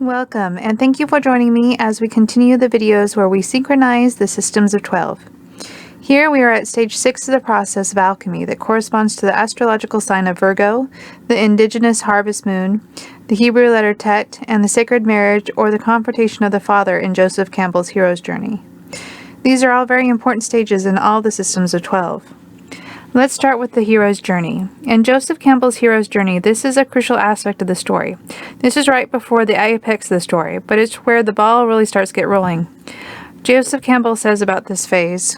Welcome, and thank you for joining me as we continue the videos where we synchronize the systems of 12. Here we are at stage 6 of the process of alchemy that corresponds to the astrological sign of Virgo, the indigenous harvest moon, the Hebrew letter Tet, and the sacred marriage or the confrontation of the father in Joseph Campbell's hero's journey. These are all very important stages in all the systems of 12. Let's start with the hero's journey. In Joseph Campbell's hero's journey, this is a crucial aspect of the story. This is right before the apex of the story, but it's where the ball really starts to get rolling. Joseph Campbell says about this phase,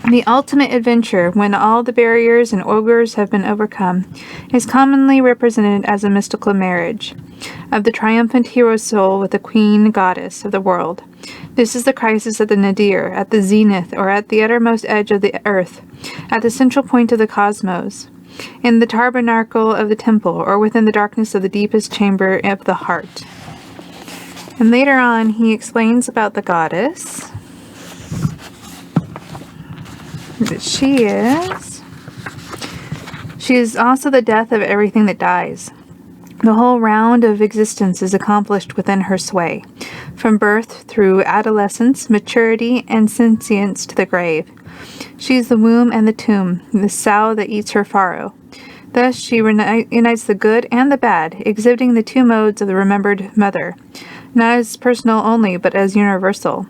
"The ultimate adventure, when all the barriers and ogres have been overcome, is commonly represented as a mystical marriage of the triumphant hero's soul with the queen goddess of the world. This is the crisis at the nadir, at the zenith, or at the uttermost edge of the earth, at the central point of the cosmos, in the tabernacle of the temple, or within the darkness of the deepest chamber of the heart." And later on, he explains about the goddess, that she is also the death of everything that dies. The whole round of existence is accomplished within her sway, from birth through adolescence, maturity, and sentience to the grave. She is the womb and the tomb, the sow that eats her farrow. Thus she unites the good and the bad, exhibiting the two modes of the remembered mother, not as personal only, but as universal.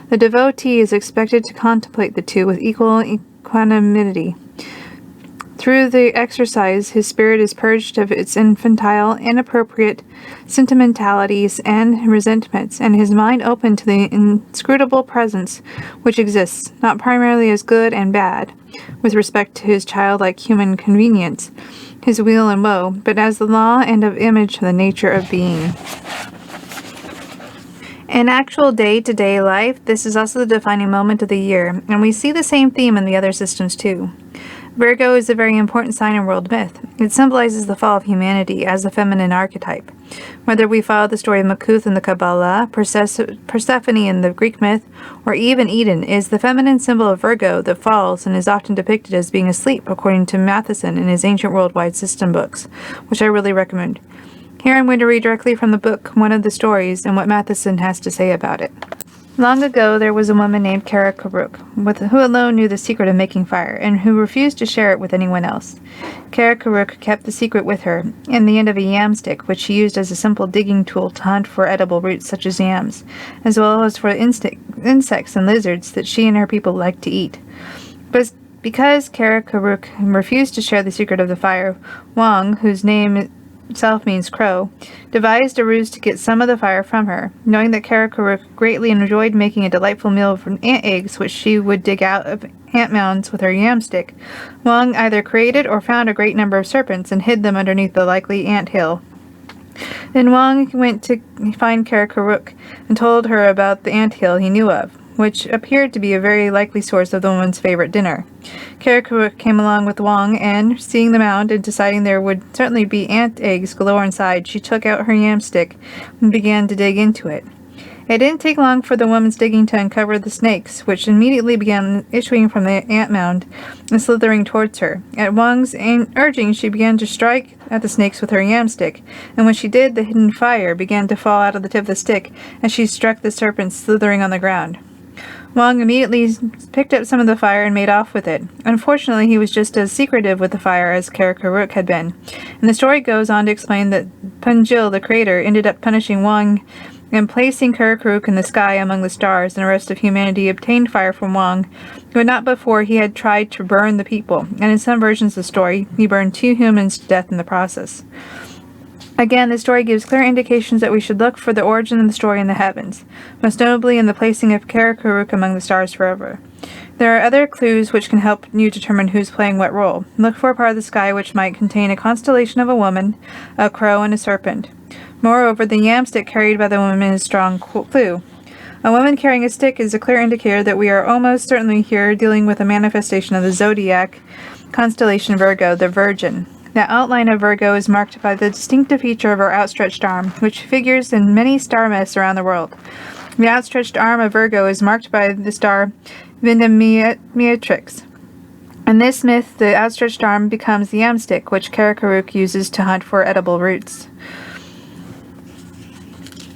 The devotee is expected to contemplate the two with equal equanimity. Through the exercise, his spirit is purged of its infantile, inappropriate sentimentalities and resentments, and his mind opened to the inscrutable presence which exists, not primarily as good and bad, with respect to his childlike human convenience, his weal and woe, but as the law and of image of the nature of being. In actual day-to-day life, this is also the defining moment of the year, and we see the same theme in the other systems too. Virgo is a very important sign in world myth. It symbolizes the fall of humanity as the feminine archetype. Whether we follow the story of Makuth in the Kabbalah, Persephone in the Greek myth, or even Eden, is the feminine symbol of Virgo that falls and is often depicted as being asleep, according to Matheson in his Ancient Worldwide System books, which I really recommend. Here I'm going to read directly from the book, one of the stories, and what Matheson has to say about it. Long ago, there was a woman named Kara Karuk, who alone knew the secret of making fire, and who refused to share it with anyone else. Kara Karuk kept the secret with her, in the end of a yam stick, which she used as a simple digging tool to hunt for edible roots such as yams, as well as for insects and lizards that she and her people liked to eat. But because Kara Karuk refused to share the secret of the fire, Wang, whose name itself means crow, devised a ruse to get some of the fire from her. Knowing that Kara Karuk greatly enjoyed making a delightful meal from ant eggs, which she would dig out of ant mounds with her yam stick, Wang either created or found a great number of serpents and hid them underneath the likely ant hill. Then Wang went to find Kara Karuk and told her about the ant hill he knew of, which appeared to be a very likely source of the woman's favorite dinner. Kara Karuk came along with Wang, and, seeing the mound and deciding there would certainly be ant eggs galore inside, she took out her yam stick and began to dig into it. It didn't take long for the woman's digging to uncover the snakes, which immediately began issuing from the ant mound and slithering towards her. At Wang's urging, she began to strike at the snakes with her yam stick, and when she did, the hidden fire began to fall out of the tip of the stick as she struck the serpents slithering on the ground. Wang immediately picked up some of the fire and made off with it. Unfortunately, he was just as secretive with the fire as Kara Karuk had been, and the story goes on to explain that Punjil, the creator, ended up punishing Wang and placing Kara Karuk in the sky among the stars, and the rest of humanity obtained fire from Wang, but not before he had tried to burn the people, and in some versions of the story, he burned 2 humans to death in the process. Again, the story gives clear indications that we should look for the origin of the story in the heavens, most notably in the placing of Kara Karuk among the stars forever. There are other clues which can help you determine who's playing what role. Look for a part of the sky which might contain a constellation of a woman, a crow, and a serpent. Moreover, the yam stick carried by the woman is a strong clue. A woman carrying a stick is a clear indicator that we are almost certainly here dealing with a manifestation of the zodiac constellation Virgo, the Virgin. The outline of Virgo is marked by the distinctive feature of her outstretched arm, which figures in many star myths around the world. The outstretched arm of Virgo is marked by the star Venemiatrix. In this myth, the outstretched arm becomes the yamstick, which Karakaruk uses to hunt for edible roots.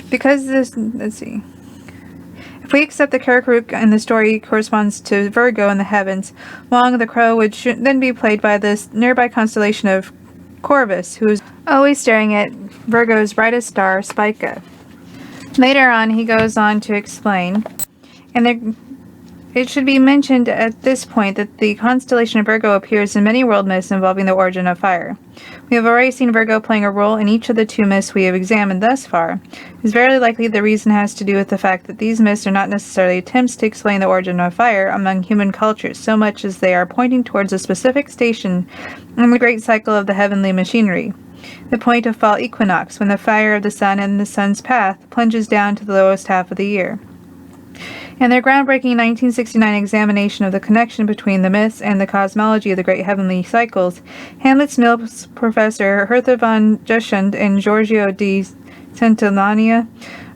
Because this, let's see. If we accept that Karakaruk in the story corresponds to Virgo in the heavens, Wong the crow would then be played by the nearby constellation of Corvus, who is always staring at Virgo's brightest star, Spica. Later on, he goes on to explain, and it should be mentioned at this point that the constellation of Virgo appears in many world myths involving the origin of fire. We have already seen Virgo playing a role in each of the 2 myths we have examined thus far. It is very likely the reason has to do with the fact that these myths are not necessarily attempts to explain the origin of fire among human cultures so much as they are pointing towards a specific station in the great cycle of the heavenly machinery. The point of fall equinox, when the fire of the sun and the sun's path plunges down to the lowest half of the year. In their groundbreaking 1969 examination of the connection between the myths and the cosmology of the great heavenly cycles, Hamlet's Mills professor Hertha von Juschund and Giorgio di Santillania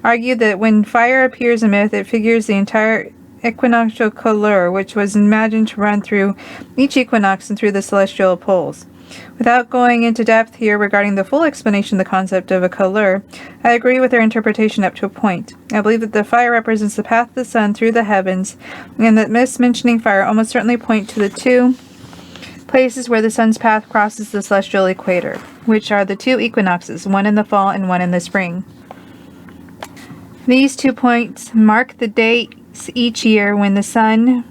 argued that when fire appears in myth, it figures the entire equinoctial color, which was imagined to run through each equinox and through the celestial poles. Without going into depth here regarding the full explanation of the concept of a color, I agree with their interpretation up to a point. I believe that the fire represents the path of the sun through the heavens, and that myths mentioning fire almost certainly point to the 2 places where the sun's path crosses the celestial equator, which are the 2 equinoxes, one in the fall and one in the spring. These 2 points mark the dates each year when the sun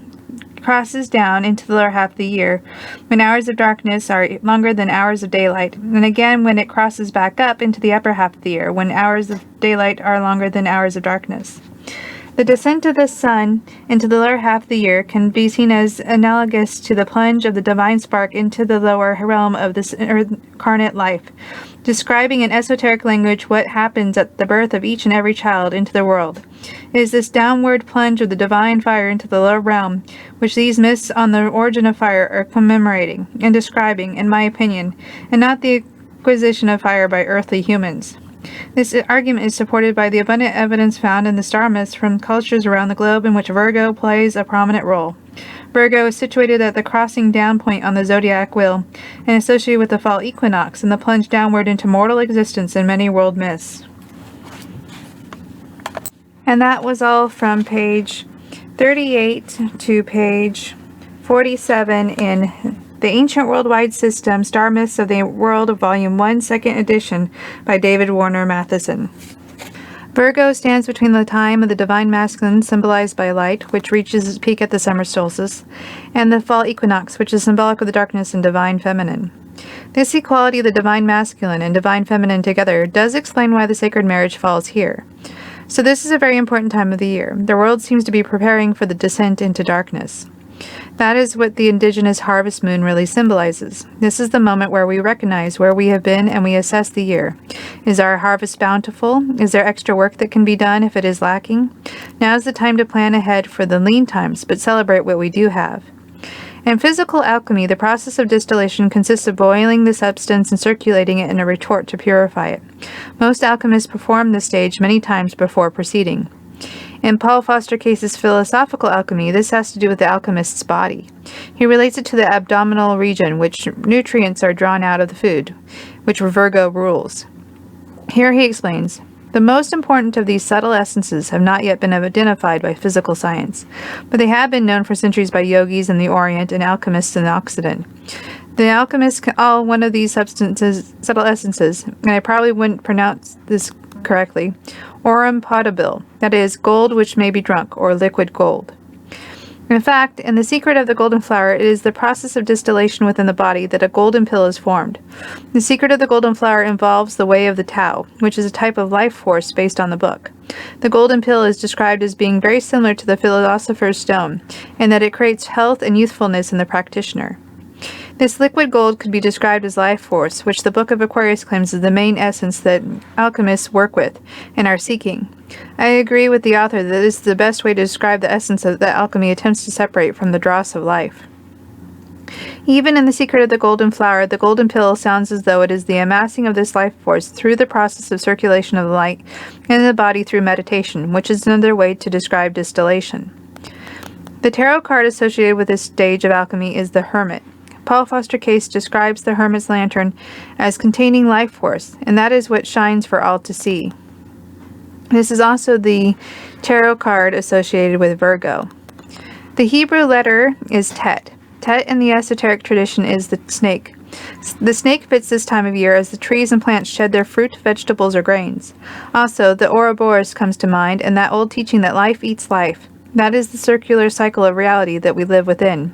crosses down into the lower half of the year, when hours of darkness are longer than hours of daylight, and again when it crosses back up into the upper half of the year, when hours of daylight are longer than hours of darkness. The descent of the sun into the lower half of the year can be seen as analogous to the plunge of the divine spark into the lower realm of this incarnate life, describing in esoteric language what happens at the birth of each and every child into the world. It is this downward plunge of the divine fire into the lower realm which these myths on the origin of fire are commemorating and describing, in my opinion, and not the acquisition of fire by earthly humans. This argument is supported by the abundant evidence found in the star myths from cultures around the globe in which Virgo plays a prominent role. Virgo is situated at the crossing down point on the zodiac wheel and associated with the fall equinox and the plunge downward into mortal existence in many world myths. And that was all from page 38 to page 47 in The Ancient Worldwide System, Star Myths of the World, Volume 1, 2nd edition by David Warner Matheson. Virgo stands between the time of the divine masculine, symbolized by light, which reaches its peak at the summer solstice, and the fall equinox, which is symbolic of the darkness and divine feminine. This equality of the divine masculine and divine feminine together does explain why the sacred marriage falls here. So this is a very important time of the year. The world seems to be preparing for the descent into darkness. That is what the indigenous harvest moon really symbolizes. This is the moment where we recognize where we have been and we assess the year. Is our harvest bountiful? Is there extra work that can be done if it is lacking? Now is the time to plan ahead for the lean times, but celebrate what we do have. In physical alchemy, the process of distillation consists of boiling the substance and circulating it in a retort to purify it. Most alchemists perform this stage many times before proceeding. In Paul Foster Case's philosophical alchemy, this has to do with the alchemist's body. He relates it to the abdominal region, which nutrients are drawn out of the food, which Virgo rules. Here he explains, the most important of these subtle essences have not yet been identified by physical science, but they have been known for centuries by yogis in the Orient and alchemists in the Occident. The alchemists call one of these substances, subtle essences, and I probably wouldn't pronounce this correctly, aurum potable, that is, gold which may be drunk, or liquid gold. In fact, in the secret of the golden flower, it is the process of distillation within the body that a golden pill is formed. The secret of the golden flower involves the way of the Tao, which is a type of life force based on the book. The golden pill is described as being very similar to the philosopher's stone, in that it creates health and youthfulness in the practitioner. This liquid gold could be described as life force, which the Book of Aquarius claims is the main essence that alchemists work with and are seeking. I agree with the author that this is the best way to describe the essence that alchemy attempts to separate from the dross of life. Even in the secret of the golden flower, the golden pill sounds as though it is the amassing of this life force through the process of circulation of the light in the body through meditation, which is another way to describe distillation. The tarot card associated with this stage of alchemy is the Hermit. Paul Foster Case describes the Hermit's lantern as containing life force, and that is what shines for all to see. This is also the tarot card associated with Virgo. The Hebrew letter is Tet. Tet in the esoteric tradition is the snake. The snake fits this time of year as the trees and plants shed their fruit, vegetables, or grains. Also, the Ouroboros comes to mind, and that old teaching that life eats life. That is the circular cycle of reality that we live within.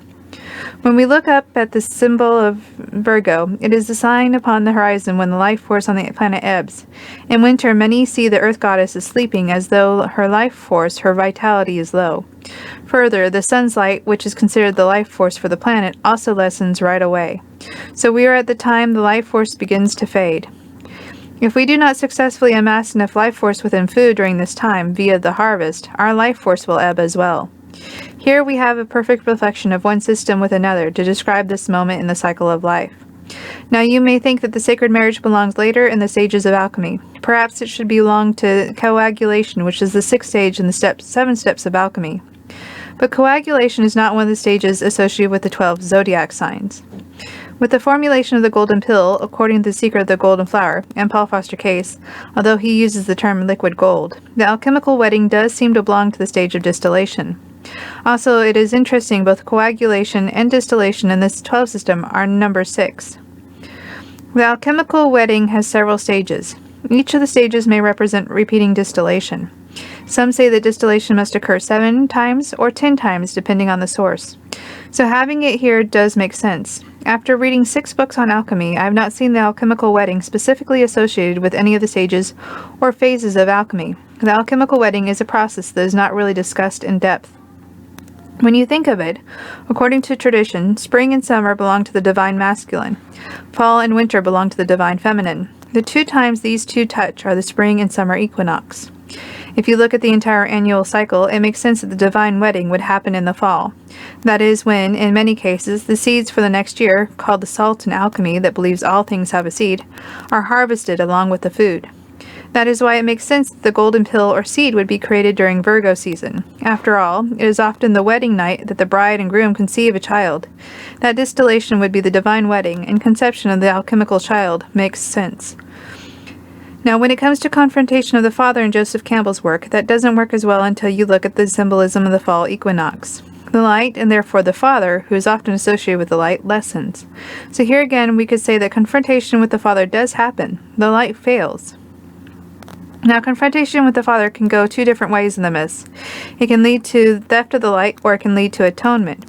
When we look up at the symbol of Virgo, it is the sign upon the horizon when the life force on the planet ebbs. In winter, many see the earth goddess as sleeping as though her life force, her vitality is low. Further, the sun's light, which is considered the life force for the planet, also lessens right away. So we are at the time the life force begins to fade. If we do not successfully amass enough life force within food during this time via the harvest, our life force will ebb as well. Here we have a perfect reflection of one system with another to describe this moment in the cycle of life. Now you may think that the sacred marriage belongs later in the stages of alchemy. Perhaps it should belong to coagulation, which is the 6th stage in the 7 steps of alchemy. But coagulation is not one of the stages associated with the 12 zodiac signs. With the formulation of the golden pill, according to the secret of the golden flower, and Paul Foster Case, although he uses the term liquid gold, the alchemical wedding does seem to belong to the stage of distillation. Also, it is interesting both coagulation and distillation in this 12 system are number 6. The alchemical wedding has several stages. Each of the stages may represent repeating distillation. Some say that distillation must occur 7 times or 10 times depending on the source. So having it here does make sense. After reading 6 books on alchemy, I have not seen the alchemical wedding specifically associated with any of the stages or phases of alchemy. The alchemical wedding is a process that is not really discussed in depth. When you think of it, according to tradition, spring and summer belong to the divine masculine. Fall and winter belong to the divine feminine. The 2 times these two touch are the spring and summer equinox. If you look at the entire annual cycle, it makes sense that the divine wedding would happen in the fall. That is when, in many cases, the seeds for the next year, called the salt in alchemy that believes all things have a seed, are harvested along with the food. That is why it makes sense that the golden pill or seed would be created during Virgo season. After all, it is often the wedding night that the bride and groom conceive a child. That distillation would be the divine wedding, and conception of the alchemical child makes sense. Now, when it comes to confrontation of the father in Joseph Campbell's work, that doesn't work as well until you look at the symbolism of the fall equinox. The light, and therefore the father, who is often associated with the light, lessens. So here again, we could say that confrontation with the father does happen. The light fails. Now, confrontation with the father can go 2 different ways in the myths. It can lead to theft of the light, or it can lead to atonement,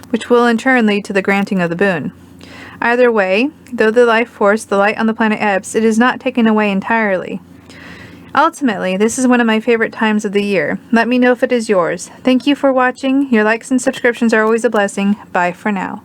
which will in turn lead to the granting of the boon. Either way, though the life force, the light on the planet ebbs, it is not taken away entirely. Ultimately, this is one of my favorite times of the year. Let me know if it is yours. Thank you for watching. Your likes and subscriptions are always a blessing. Bye for now.